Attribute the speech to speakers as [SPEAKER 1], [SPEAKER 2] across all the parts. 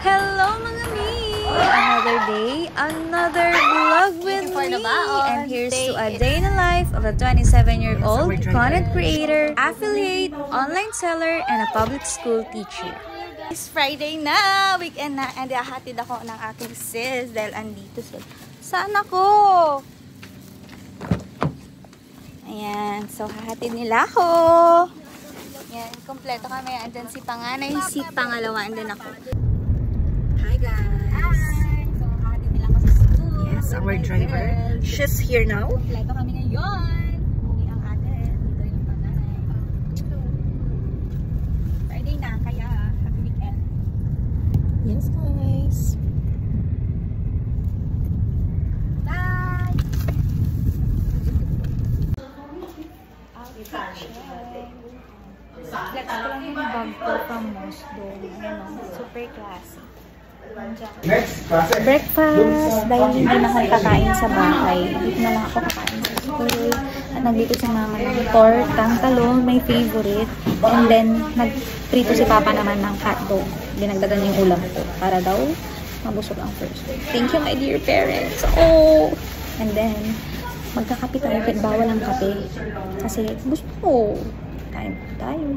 [SPEAKER 1] Hello mga mi! Another day, another vlog with me! And here's to a day in the life of a 27-year-old content creator, affiliate, online seller, and a public school teacher.
[SPEAKER 2] It's Friday na! Weekend na! And hahatid ako ng aking sis dahil andito sila. Saan ako? Ayan. So, hahatid nila ako. Ayan. Kompleto kami. Andyan si panganay, si pangalawa. Andyan ako.
[SPEAKER 1] Hi guys!
[SPEAKER 2] Hi! So, hahatid nila ako sa school.
[SPEAKER 1] Yes, our driver. She's here now.
[SPEAKER 2] Kompleto kami ngayon. Uwi ang ate. Dito yung panganay. Friday na, kaya happy weekend.
[SPEAKER 1] Yes guys.
[SPEAKER 2] Bye! Flex ko lang yung bag ko from Mosdo. Super classy.
[SPEAKER 1] Breakfast, dahil hindi na ako kakain sa bahay. Dito na lang ako kakain sa school. At naglito si mama ng tortang talong, my favorite. And then, nagprito si papa naman ng hotdog. Dinagdagan yung ulam ko para daw mabusog ang first. Thank you my dear parents. Oh! And then, magkakape tayo kahit bawal ang kape. Kasi gusto ko. Kain tayo.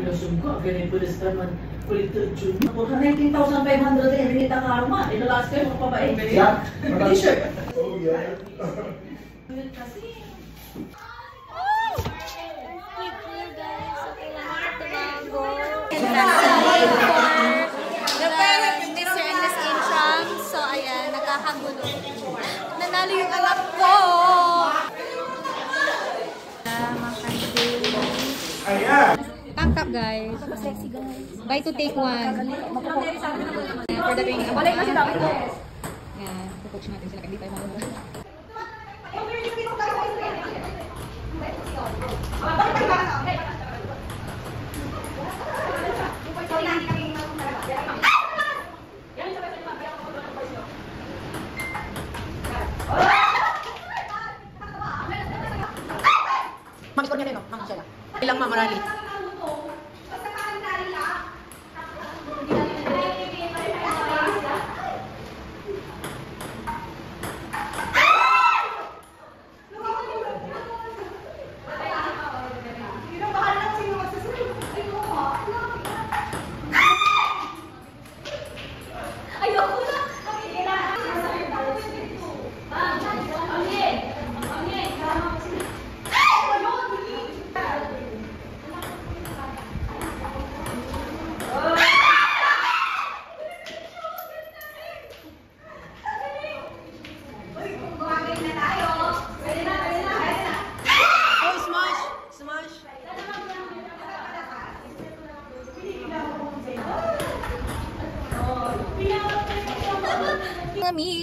[SPEAKER 3] Sungguh, ganyan po naman kulit June. 19,500 eh, rinita karma. In the last time, magpapain. Yeah. T-shirt. Oh, yeah. Kasi.
[SPEAKER 2] Mr. and Miss Incham. So, ayan, nakakagulo. Nanalo yung anak ko! Tank up, guys. Buy to take one. For the ring. Ayan, pupush natin sila. Hindi tayo mauna.
[SPEAKER 3] Makikot niya rin, no? Mga siya. Ilang mamarali.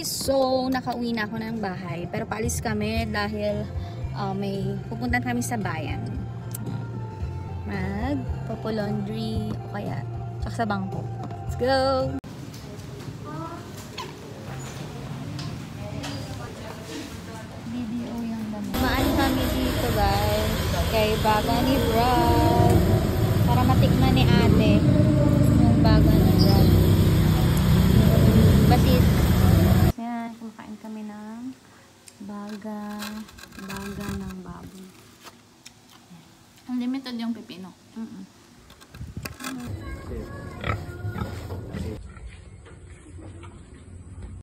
[SPEAKER 2] So, nakauwi na ako ng bahay. Pero paalis kami dahil may pupuntan kami sa bayan. Magpapalaundry o kaya sa bangko. Let's go! Video yung dami. Maan kami dito guys. Kay baga ni Brad. Para matikman ni ate yung baga ni Brad. Basis. Kumakain kami ng baga ng baboy.
[SPEAKER 4] Unlimited yung pipino.